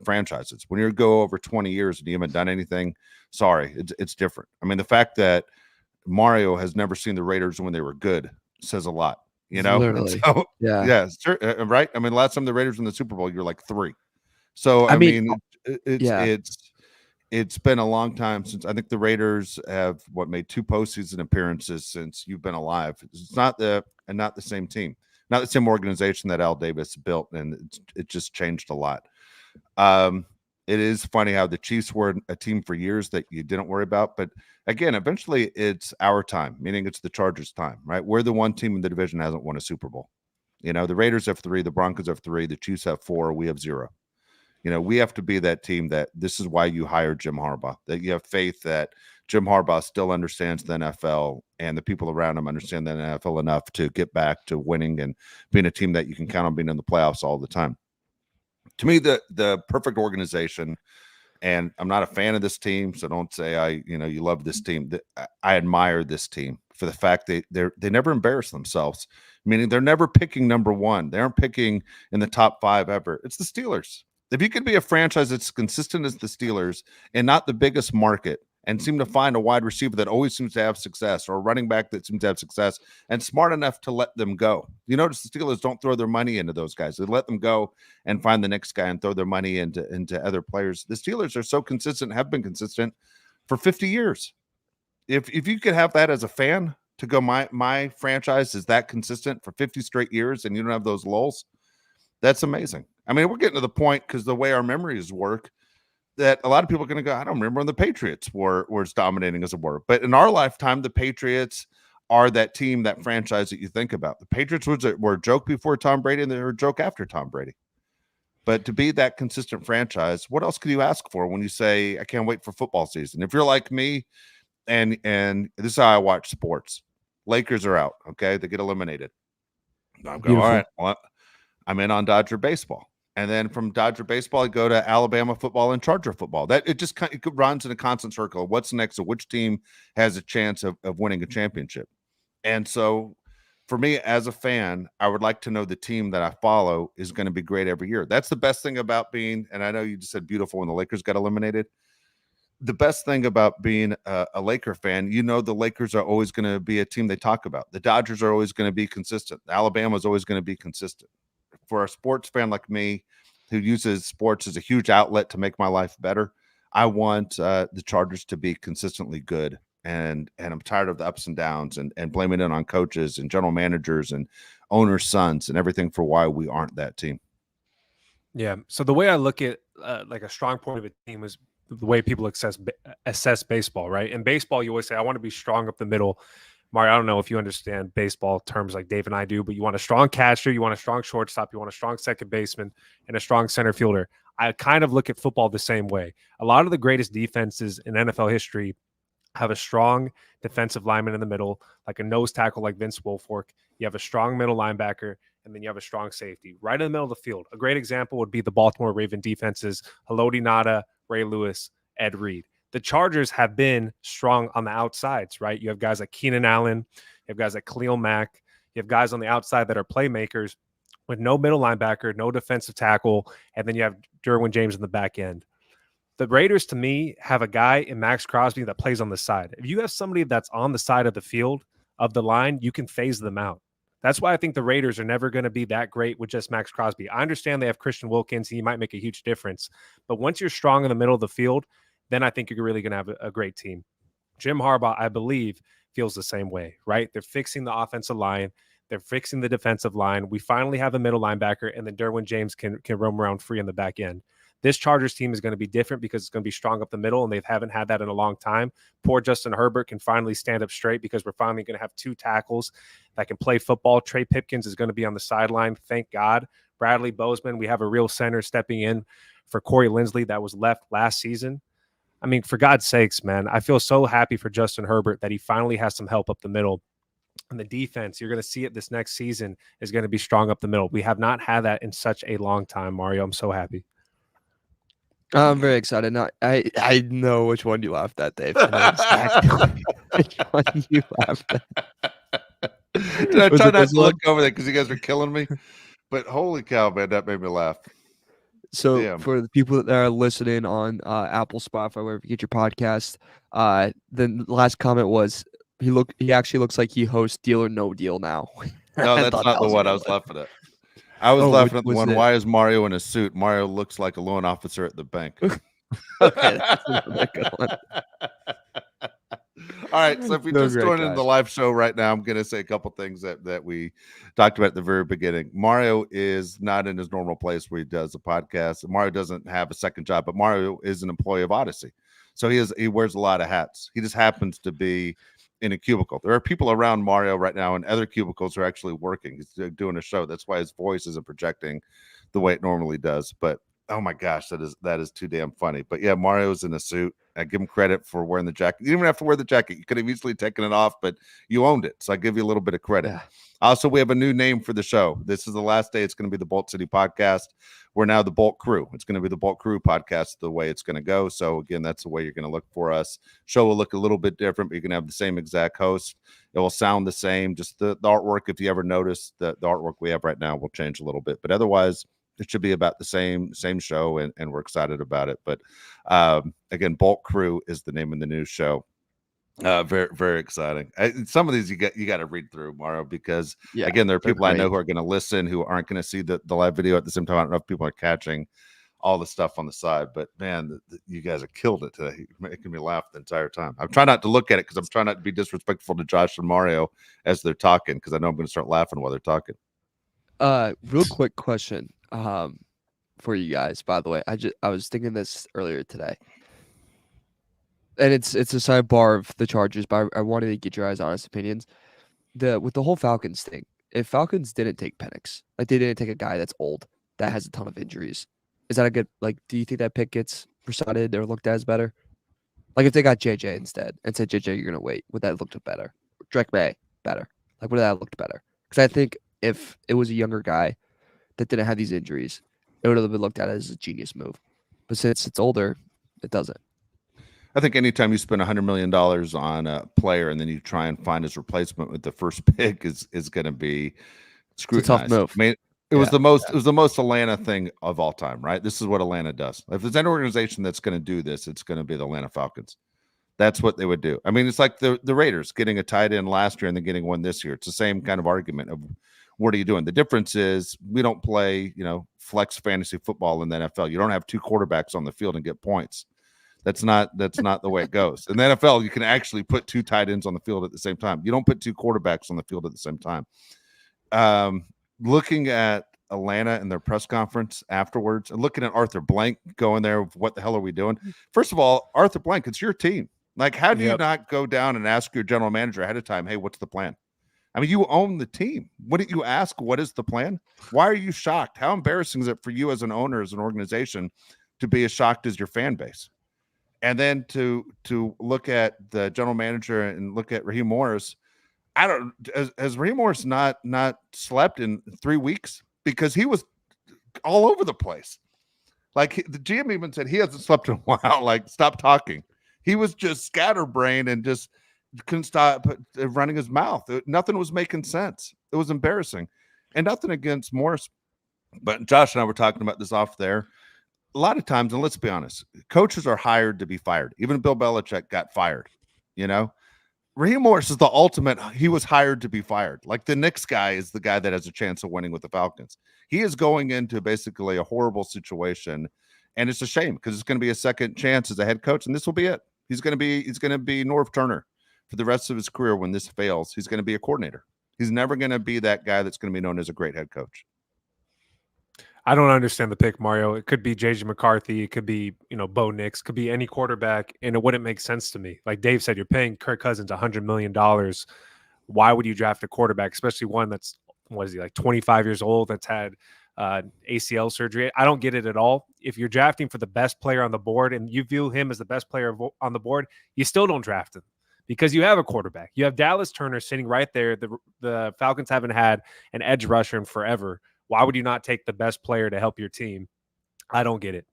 franchises. When you go over 20 years and you haven't done anything, sorry, it's different. I mean, the fact that Mario has never seen the Raiders when they were good says a lot, Literally. So, Yeah. right. I mean, last time the Raiders won the Super Bowl, you're like 3. So, I mean, it's been a long time since I think the Raiders have made 2 postseason appearances since you've been alive. It's not the same team, not the same organization that Al Davis built, and it just changed a lot. It is funny how the Chiefs were a team for years that you didn't worry about, but again, eventually it's our time, meaning it's the Chargers' time, right? We're the one team in the division hasn't won a Super Bowl. The Raiders have 3, the Broncos have 3, the Chiefs have 4, we have 0. We have to be that team that this is why you hired Jim Harbaugh, that you have faith that Jim Harbaugh still understands the NFL and the people around him understand the NFL enough to get back to winning and being a team that you can count on being in the playoffs all the time. To me, the perfect organization, and I'm not a fan of this team, so don't say you love this team. I admire this team for the fact that they never embarrass themselves, meaning they're never picking number 1. They aren't picking in the top 5 ever. It's the Steelers. If you could be a franchise that's consistent as the Steelers and not the biggest market and seem to find a wide receiver that always seems to have success or a running back that seems to have success and smart enough to let them go. You notice the Steelers don't throw their money into those guys. They let them go and find the next guy and throw their money into other players. The Steelers are so consistent, have been consistent for 50 years. If you could have that as a fan to go, my franchise is that consistent for 50 straight years and you don't have those lulls, That's amazing. I mean, we're getting to the point because the way our memories work that a lot of people are going to go, I don't remember when the Patriots were as dominating as it were. But in our lifetime, the Patriots are that team, that franchise that you think about. The Patriots were a joke before Tom Brady, and they were a joke after Tom Brady. But to be that consistent franchise, what else could you ask for when you say, I can't wait for football season? If you're like me, and this is how I watch sports, Lakers are out. Okay. They get eliminated. I'm going, all right, well, I'm in on Dodger baseball. And then from Dodger baseball, I go to Alabama football and Charger football. That it just it runs in a constant circle of what's next, of which team has a chance of winning a championship. And so for me as a fan, I would like to know the team that I follow is going to be great every year. That's the best thing about being, and I know you just said beautiful when the Lakers got eliminated. The best thing about being a Laker fan, the Lakers are always going to be a team they talk about. The Dodgers are always going to be consistent. Alabama is always going to be consistent. For a sports fan like me who uses sports as a huge outlet to make my life better, I want the Chargers to be consistently good. And I'm tired of the ups and downs and blaming it on coaches and general managers and owners' sons and everything for why we aren't that team. Yeah. So the way I look at like a strong point of a team is the way people assess baseball, right? In baseball, you always say, I want to be strong up the middle. Mario, I don't know if you understand baseball terms like Dave and I do, but you want a strong catcher, you want a strong shortstop, you want a strong second baseman, and a strong center fielder. I kind of look at football the same way. A lot of the greatest defenses in NFL history have a strong defensive lineman in the middle, like a nose tackle like Vince Wilfork. You have a strong middle linebacker, and then you have a strong safety right in the middle of the field. A great example would be the Baltimore Raven defenses, Haloti Ngata, Ray Lewis, Ed Reed. The Chargers have been strong on the outsides, right? You have guys like Keenan Allen, you have guys like Khalil Mack, you have guys on the outside that are playmakers with no middle linebacker, no defensive tackle, and then you have Derwin James in the back end. The Raiders, to me, have a guy in Max Crosby that plays on the side. If you have somebody that's on the side of the field, of the line, you can phase them out. That's why I think the Raiders are never going to be that great with just Max Crosby. I understand they have Christian Wilkins. He might make a huge difference. But once you're strong in the middle of the field, then I think you're really going to have a great team. Jim Harbaugh, I believe, feels the same way, right? They're fixing the offensive line. They're fixing the defensive line. We finally have a middle linebacker, and then Derwin James can roam around free in the back end. This Chargers team is going to be different because it's going to be strong up the middle, and they haven't had that in a long time. Poor Justin Herbert can finally stand up straight because we're finally going to have two tackles that can play football. Trey Pipkins is going to be on the sideline. Thank God. Bradley Bozeman, we have a real center stepping in for Corey Linsley that was left last season. I mean, for God's sakes, man, I feel so happy for Justin Herbert that he finally has some help up the middle. And the defense, you're going to see it this next season, is going to be strong up the middle. We have not had that in such a long time, Mario. I'm so happy. I'm very excited. No, I know which one you laughed at, Dave. I know exactly which one you laughed at. Did I try not to look over there because you guys are killing me? But holy cow, man, that made me laugh. So Damn. for the people that are listening on Apple, Spotify, wherever you get your podcast, then the last comment was he actually looks like he hosts Deal or No Deal now. No, that's not the one I was laughing at. I was laughing at the one. Why is Mario in a suit? Mario looks like a loan officer at the bank. Okay, that's another good one. All right, so if you're just joining the live show right now, I'm going to say a couple things that we talked about at the very beginning. Mario is not in his normal place where he does a podcast. Mario doesn't have a second job, but Mario is an employee of Odyssey. So he wears a lot of hats. He just happens to be in a cubicle. There are people around Mario right now in other cubicles who are actually working. He's doing a show. That's why his voice isn't projecting the way it normally does. But oh my gosh, that is too damn funny. But yeah, Mario's in a suit. I give him credit for wearing the jacket. You didn't even have to wear the jacket. You could have easily taken it off, but you owned it. So I give you a little bit of credit. Yeah. Also, we have a new name for the show. This is the last day. It's going to be the Bolt City Podcast. We're now the Bolt Crew. It's going to be the Bolt Crew Podcast, the way it's going to go. So again, that's the way you're going to look for us. Show will look a little bit different, but you're going to have the same exact host. It will sound the same. Just the artwork, if you ever notice, the artwork we have right now will change a little bit. But otherwise, it should be about the same show, and we're excited about it. But again, Bolt Crew is the name of the new show. Very, very exciting. Some of these you got to read through, Mario, because again, there are people I know who are going to listen who aren't going to see the live video at the same time. I don't know if people are catching all the stuff on the side, but man, you guys have killed it today. You're making me laugh the entire time. I'm trying not to look at it because I'm trying not to be disrespectful to Josh and Mario as they're talking, because I know I'm going to start laughing while they're talking. Real quick question. for you guys. By the way, I was thinking this earlier today, and it's a sidebar of the Chargers, but I wanted to get your guys' honest opinions. With the whole Falcons thing, if Falcons didn't take Penix, like they didn't take a guy that's old that has a ton of injuries, is that a good like? Do you think that pick gets recited or looked at as better? Like if they got JJ instead and said JJ, you're gonna wait, would that look better? Drake May better? Like would that looked better? Because I think if it was a younger guy that didn't have these injuries, it would have been looked at as a genius move. But since it's older, it doesn't. I think anytime you spend $100 million on a player and then you try and find his replacement with the first pick is going to be scrutinized. It's a tough move. I mean, it was the most Atlanta thing of all time, right? This is what Atlanta does. If there's any organization that's going to do this, it's going to be the Atlanta Falcons. That's what they would do. I mean, it's like the Raiders getting a tight end last year and then getting one this year. It's the same kind of argument of what are you doing? The difference is we don't play, flex fantasy football in the NFL. You don't have two quarterbacks on the field and get points. That's not the way it goes. In the NFL, you can actually put two tight ends on the field at the same time. You don't put two quarterbacks on the field at the same time. Looking at Atlanta and their press conference afterwards and looking at Arthur Blank going there, what the hell are we doing? First of all, Arthur Blank, it's your team. Like, how do you not go down and ask your general manager ahead of time, hey, what's the plan? I mean, you own the team. Wouldn't you ask, what is the plan? Why are you shocked? How embarrassing is it for you as an owner, as an organization, to be as shocked as your fan base? And then to look at the general manager and look at Raheem Morris, has Raheem Morris not slept in 3 weeks? Because he was all over the place. Like the GM even said he hasn't slept in a while. Like, stop talking. He was just scatterbrained and just couldn't stop running his mouth. Nothing was making sense. It was embarrassing. And nothing against Morris. But Josh and I were talking about this off there. A lot of times, and let's be honest, coaches are hired to be fired. Even Bill Belichick got fired. Raheem Morris is the ultimate. He was hired to be fired. Like the Knicks guy is the guy that has a chance of winning with the Falcons. He is going into basically a horrible situation, and it's a shame because it's going to be a second chance as a head coach, and this will be it. He's going to be Norv Turner for the rest of his career. When this fails, he's going to be a coordinator. He's never going to be that guy that's going to be known as a great head coach. I don't understand the pick, Mario. It could be JJ McCarthy. It could be, Bo Nix. Could be any quarterback, and it wouldn't make sense to me. Like Dave said, you're paying Kirk Cousins $100 million. Why would you draft a quarterback, especially one that's, what is he, like 25 years old, that's had ACL surgery? I don't get it at all. If you're drafting for the best player on the board and you view him as the best player on the board, you still don't draft him because you have a quarterback. You have Dallas Turner sitting right there. The Falcons haven't had an edge rusher in forever. Why would you not take the best player to help your team? I don't get it.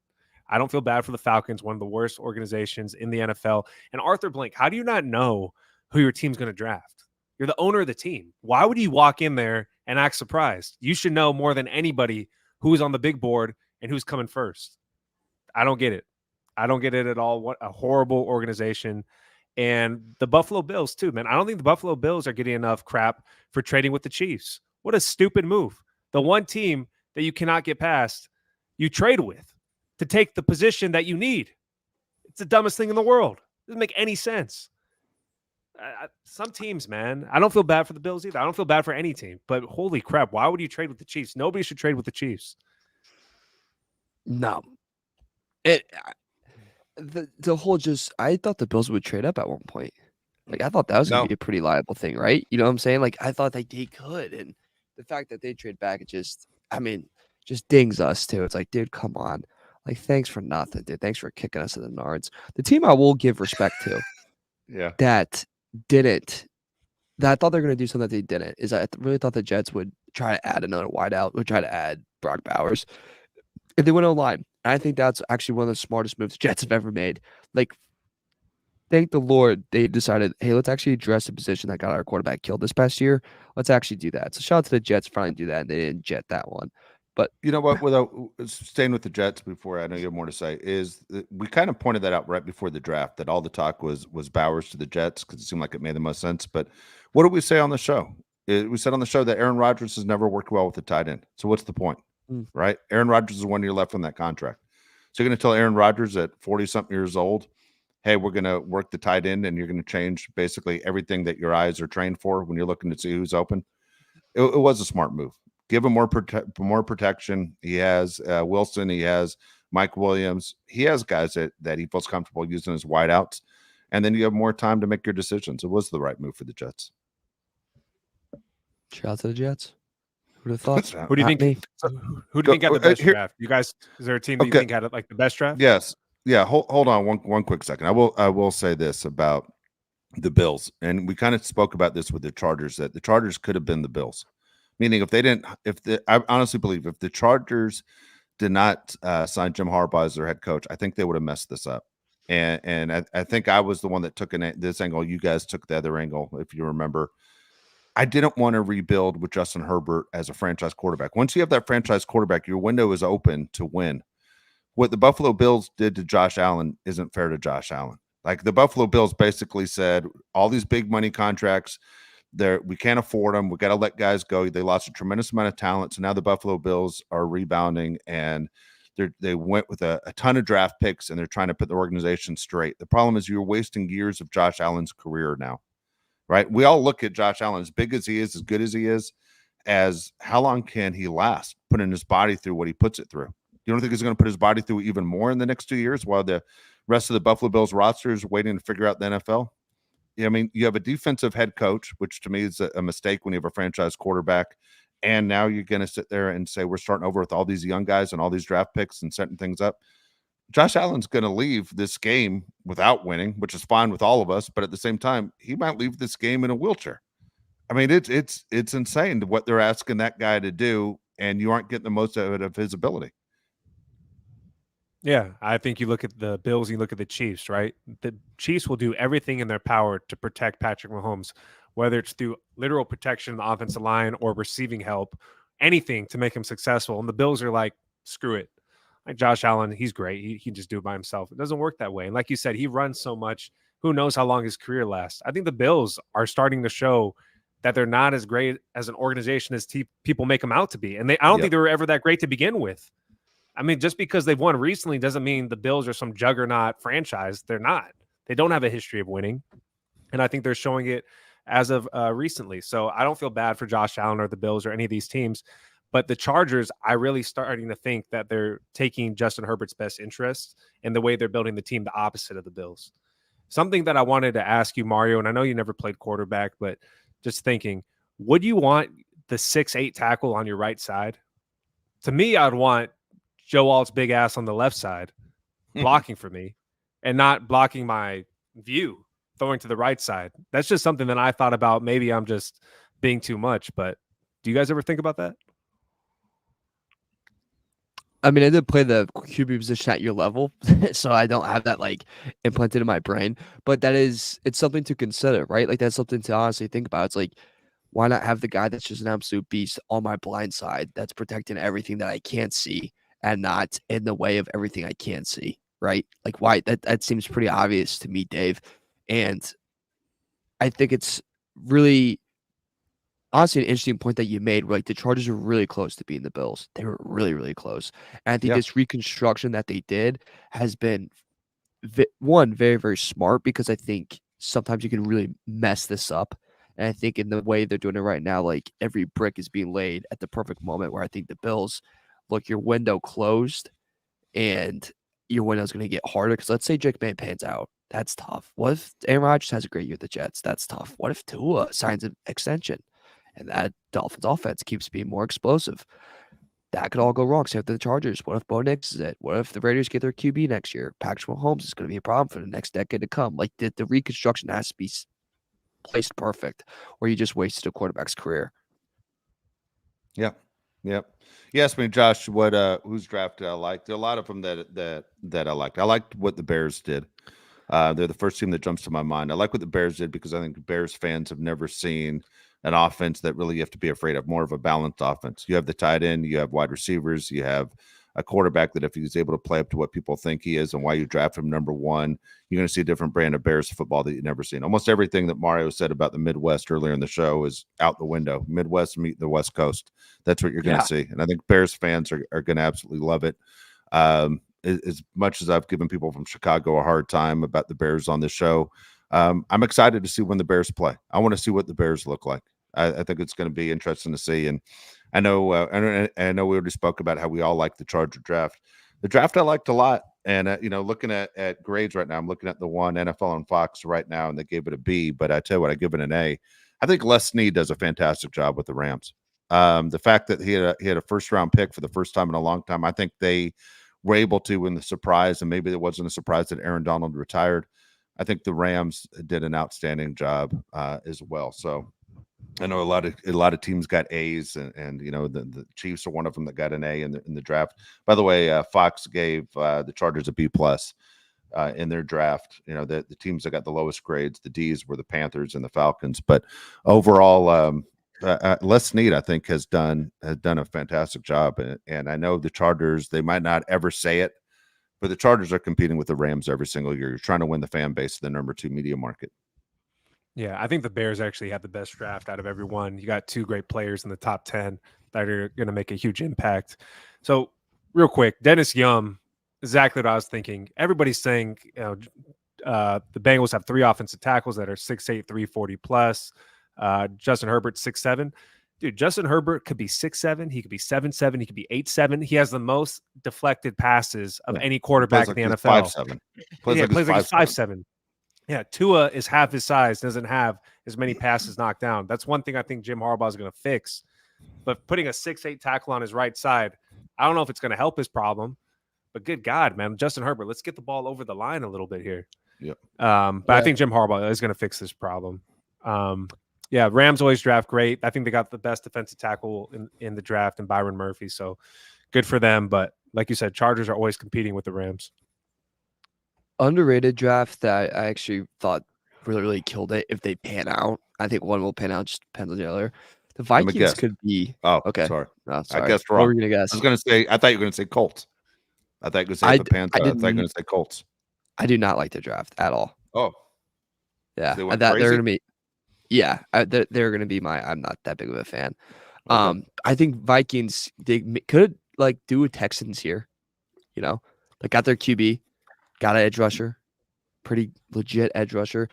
I don't feel bad for the Falcons, one of the worst organizations in the NFL. And Arthur Blank, how do you not know who your team's going to draft? You're the owner of the team. Why would you walk in there and act surprised? You should know more than anybody who's on the big board and who's coming first. I don't get it. I don't get it at all. What a horrible organization. And the Buffalo Bills too, man. I don't think the Buffalo Bills are getting enough crap for trading with the Chiefs. What a stupid move. The one team that you cannot get past, you trade with to take the position that you need. It's the dumbest thing in the world. It doesn't make any sense. Some teams, man, I don't feel bad for the Bills either. I don't feel bad for any team. But holy crap, why would you trade with the Chiefs? Nobody should trade with the Chiefs. No. The whole I thought the Bills would trade up at one point. Like, I thought that was going to be a pretty liable thing, right? You know what I'm saying? Like, I thought they could, and the fact that they trade back, it just dings us too. It's like, dude, come on. Like, thanks for nothing, dude. Thanks for kicking us in the nards. The team I will give respect to, that I thought they were going to do something that they didn't, is I really thought the Jets would try to add another wideout, would try to add Brock Bowers. And they went online. I think that's actually one of the smartest moves the Jets have ever made. Like, thank the Lord they decided, hey, let's actually address the position that got our quarterback killed this past year. Let's actually do that. So shout out to the Jets for finally do that, and they didn't jet that one. But you know what? Without staying with the Jets, before I know you have more to say, is we kind of pointed that out right before the draft that all the talk was Bowers to the Jets because it seemed like it made the most sense. But what did we say on the show? We said on the show that Aaron Rodgers has never worked well with the tight end. So what's the point, right? Aaron Rodgers is 1 year left on that contract. So you're going to tell Aaron Rodgers at 40-something years old, hey, we're going to work the tight end and you're going to change basically everything that your eyes are trained for when you're looking to see who's open. It was a smart move. Give him more protection. He has Wilson. He has Mike Williams. He has guys that he feels comfortable using as wideouts. And then you have more time to make your decisions. It was the right move for the Jets. Shout out to the Jets. Who'd have thought? Who do you Not think? me. Who do you think had the best here- draft? You guys, is there a team that you Okay. think had like the best draft? Yes. Yeah. Hold on one quick second. I will say this about the Bills, and we kind of spoke about this with the Chargers, that the Chargers could have been the Bills. Meaning, I honestly believe if the Chargers did not sign Jim Harbaugh as their head coach, I think they would have messed this up. And I think I was the one that took this angle. You guys took the other angle, if you remember. I didn't want to rebuild with Justin Herbert as a franchise quarterback. Once you have that franchise quarterback, your window is open to win. What the Buffalo Bills did to Josh Allen isn't fair to Josh Allen. Like, the Buffalo Bills basically said, all these big money contracts, we can't afford them. We got to let guys go. They lost a tremendous amount of talent. So now the Buffalo Bills are rebounding, and they went with a ton of draft picks, and they're trying to put the organization straight. The problem is you're wasting years of Josh Allen's career now, right? We all look at Josh Allen, as big as he is, as good as he is, as how long can he last putting his body through what he puts it through? You don't think he's going to put his body through even more in the next 2 years while the rest of the Buffalo Bills roster is waiting to figure out the NFL? I mean, you have a defensive head coach, which to me is a mistake when you have a franchise quarterback. And now you're going to sit there and say, we're starting over with all these young guys and all these draft picks and setting things up. Josh Allen's going to leave this game without winning, which is fine with all of us. But at the same time, he might leave this game in a wheelchair. I mean, it's insane what they're asking that guy to do, and you aren't getting the most out of his ability. Yeah, I think you look at the Bills, you look at the Chiefs, right? The Chiefs will do everything in their power to protect Patrick Mahomes, whether it's through literal protection of the offensive line or receiving help, anything to make him successful. And the Bills are like, screw it. Like Josh Allen, he's great. He can just do it by himself. It doesn't work that way. And like you said, he runs so much. Who knows how long his career lasts? I think the Bills are starting to show that they're not as great as an organization as people make them out to be. And I don't think they were ever that great to begin with. I mean, just because they've won recently doesn't mean the Bills are some juggernaut franchise. They're not. They don't have a history of winning. And I think they're showing it as of recently. So I don't feel bad for Josh Allen or the Bills or any of these teams. But the Chargers, I really starting to think that they're taking Justin Herbert's best interests and the way they're building the team the opposite of the Bills. Something that I wanted to ask you, Mario, and I know you never played quarterback, but just thinking, would you want the 6'8" tackle on your right side? To me, I'd want Joe Alt's big ass on the left side blocking for me and not blocking my view, throwing to the right side. That's just something that I thought about. Maybe I'm just being too much, but do you guys ever think about that? I mean, I did play the QB position at your level, so I don't have that like implanted in my brain. But it's something to consider, right? Like that's something to honestly think about. It's like, why not have the guy that's just an absolute beast on my blind side that's protecting everything that I can't see and not in the way of everything I can see, right? Like why that seems pretty obvious to me, Dave. And I think it's really honestly an interesting point that you made, where like the Chargers are really close to beating the Bills. They were really, really close. And I think this reconstruction that they did has been very, very smart, because I think sometimes you can really mess this up. And I think in the way they're doing it right now, like every brick is being laid at the perfect moment, where I think the Bills, look, your window closed and your window is going to get harder. Because let's say Jake May pans out. That's tough. What if Aaron Rodgers has a great year with the Jets? That's tough. What if Tua signs an extension and that Dolphins offense keeps being more explosive? That could all go wrong. Same with the Chargers. What if Bo Nix is it? What if the Raiders get their QB next year? Patrick Mahomes is going to be a problem for the next decade to come. Like the reconstruction has to be placed perfect, or you just wasted a quarterback's career. Yep. Yes, I mean, Josh, whose draft I liked? There are a lot of them that I liked. I liked what the Bears did. They're the first team that jumps to my mind. I like what the Bears did because I think Bears fans have never seen an offense that really you have to be afraid of, more of a balanced offense. You have the tight end, you have wide receivers, you have a quarterback that if he's able to play up to what people think he is and why you draft him number one, you're going to see a different brand of Bears football that you've never seen. Almost everything that Mario said about the Midwest earlier in the show is out the window. Midwest meet the West Coast. That's what you're going to see. And I think Bears fans are going to absolutely love it. As much as I've given people from Chicago a hard time about the Bears on this show, I'm excited to see when the Bears play. I want to see what the Bears look like. I think it's going to be interesting to see. And I know I know we already spoke about how we all like the Charger draft. The draft I liked a lot. And looking at grades right now, I'm looking at the one NFL on Fox right now, and they gave it a B. But I tell you what, I give it an A. I think Les Snead does a fantastic job with the Rams. The fact that he had a first round pick for the first time in a long time, I think they were able to win the surprise, and maybe it wasn't a surprise that Aaron Donald retired. I think the Rams did an outstanding job as well. So I know a lot of teams got A's, and the Chiefs are one of them that got an A in the draft. By the way, Fox gave the Chargers a B plus in their draft. The teams that got the lowest grades, the D's, were the Panthers and the Falcons. But overall, Les Snead, I think, has done a fantastic job. And I know the Chargers, they might not ever say it, but the Chargers are competing with the Rams every single year. You're trying to win the fan base of the number 2 media market. Yeah, I think the Bears actually had the best draft out of everyone. You got 2 great players in the top 10 that are going to make a huge impact. So real quick, Dennis Young, exactly what I was thinking. Everybody's saying, the Bengals have 3 offensive tackles that are 6'8", 340 plus. Justin Herbert 6'7". Dude, Justin Herbert could be 6'7", he could be 7'7", he could be 8'7". He has the most deflected passes of any quarterback in the NFL. 5'7". Plays like he's 5'7". Yeah, Tua is half his size, doesn't have as many passes knocked down. That's one thing I think Jim Harbaugh is going to fix. But putting a 6'8" tackle on his right side, I don't know if it's going to help his problem. But good God, man, Justin Herbert, let's get the ball over the line a little bit here. Yep. But I think Jim Harbaugh is going to fix this problem. Yeah, Rams always draft great. I think they got the best defensive tackle in the draft in Byron Murphy. So good for them. But like you said, Chargers are always competing with the Rams. Underrated draft that I actually thought really killed it if they pan out. I think one will pan out, just depends on the other. The Vikings could be. Oh, okay. Sorry. No, sorry. I guessed wrong. What were you going to guess? I was going to say, I thought you were going to say Colts. I thought you were going to say if it pans out. I thought you were going to say Colts. I do not like the draft at all. Oh. Yeah. They're going to be. Yeah. They're going to be I'm not that big of a fan. Okay. I think Vikings, they could do a Texans here. They got their QB. Got an edge rusher, pretty legit edge rusher.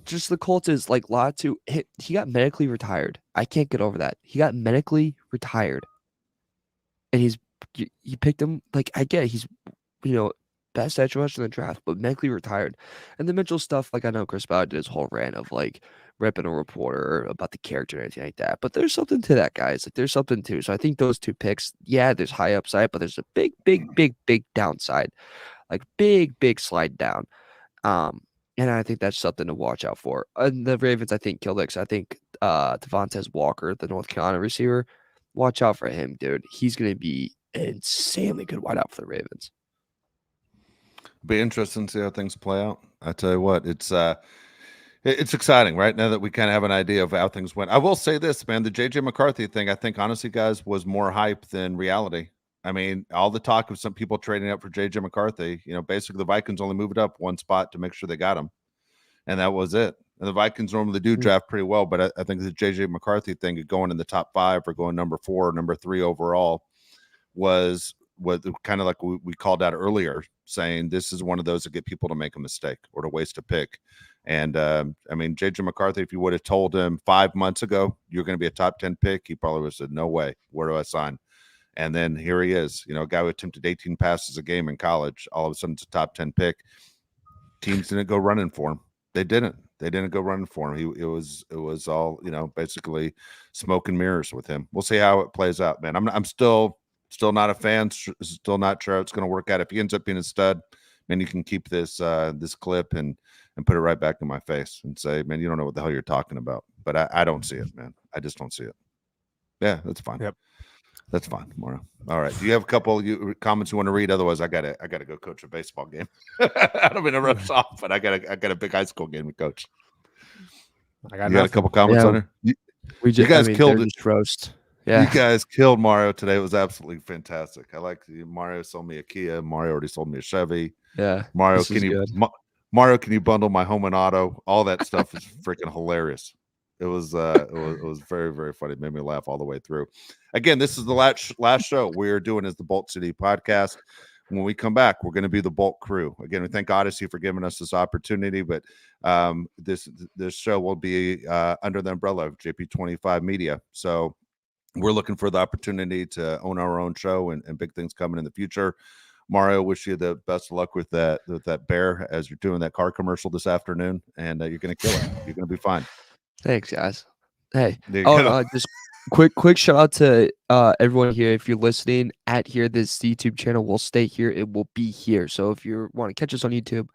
Just the Colts is Latu. He got medically retired. I can't get over that. He got medically retired, and you picked him. I get he's best edge rusher in the draft, but medically retired. And the Mitchell stuff, I know Chris Ballard did his whole rant of ripping a reporter about the character and anything like that. But there's something to that, guys. There's something too. So I think those 2 picks, yeah, there's high upside, but there's a big downside. Big slide down. And I think that's something to watch out for. And the Ravens, I think, killed it. I think Devontae Walker, the North Carolina receiver, watch out for him, dude. He's going to be an insanely good wideout for the Ravens. Be interesting to see how things play out. I tell you what, it's exciting right now that we kind of have an idea of how things went. I will say this, man, the JJ McCarthy thing, I think, honestly, guys, was more hype than reality. I mean, all the talk of some people trading up for JJ McCarthy, basically the Vikings only moved up 1 spot to make sure they got him. And that was it. And the Vikings normally do draft pretty well, but I think the JJ McCarthy thing of going in the top 5 or going number 4 or number 3 overall was kind of like we called out earlier, saying this is one of those that get people to make a mistake or to waste a pick. And I mean, JJ McCarthy, if you would have told him 5 months ago you're going to be a top 10 pick, he probably would have said, no way. Where do I sign? And then here he is, a guy who attempted 18 passes a game in college. All of a sudden, it's a top 10 pick. Teams didn't go running for him. They didn't go running for him. It was all, basically smoke and mirrors with him. We'll see how it plays out, man. I'm still not a fan. Still not sure how it's going to work out. If he ends up being a stud, man, you can keep this clip and put it right back in my face and say, man, you don't know what the hell you're talking about. But I don't see it, man. I just don't see it. Yeah, that's fine. Yep. That's fine, Mauro. All right. Do you have a couple comments you want to read? Otherwise, I gotta go coach a baseball game. I don't mean to rush off, but I got a big high school game to coach. You got a couple comments on it? You guys killed it. Roast. Yeah. You guys killed Mario today. It was absolutely fantastic. I like Mario sold me a Kia. Mario already sold me a Chevy. Yeah. Mario, can you bundle my home and auto? All that stuff is freaking hilarious. It was very, very funny. It made me laugh all the way through. Again, this is the last show we're doing is the Bolt City podcast. When we come back, we're going to be the Bolt crew. Again, we thank Odyssey for giving us this opportunity, but this show will be under the umbrella of JP25 Media. So we're looking for the opportunity to own our own show and big things coming in the future. Mario, wish you the best of luck with that bear as you're doing that car commercial this afternoon, and you're going to kill it. You're going to be fine. Thanks, guys. Hey, There you go. no, just quick shout out to everyone here. If you're listening at here, this YouTube channel will stay here. It will be here. So if you want to catch us on YouTube,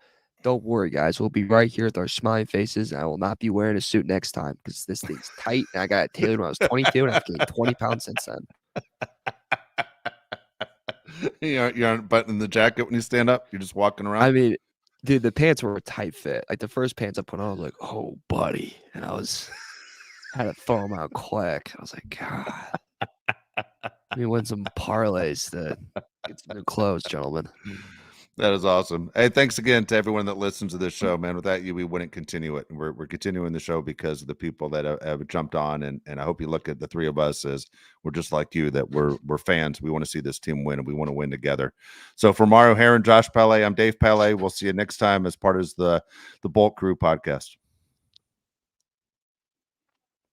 don't worry, guys. We'll be right here with our smiling faces. I will not be wearing a suit next time because this thing's tight. And I got it tailored when I was 22, and I've gained 20 pounds since then. You aren't buttoning the jacket when you stand up. You're just walking around. I mean, dude, the pants were a tight fit. Like the first pants I put on, I was like, "Oh, buddy," and I had to throw them out quick. I was like, God. We win some parlays to get some new clothes, gentlemen. That is awesome. Hey, thanks again to everyone that listens to this show, man. Without you, we wouldn't continue it. And we're continuing the show because of the people that have jumped on. And I hope you look at the three of us as we're just like you, that we're fans. We want to see this team win, and we want to win together. So for Mario Heron, Josh Pele, I'm Dave Pele. We'll see you next time as part of the Bolt Crew podcast.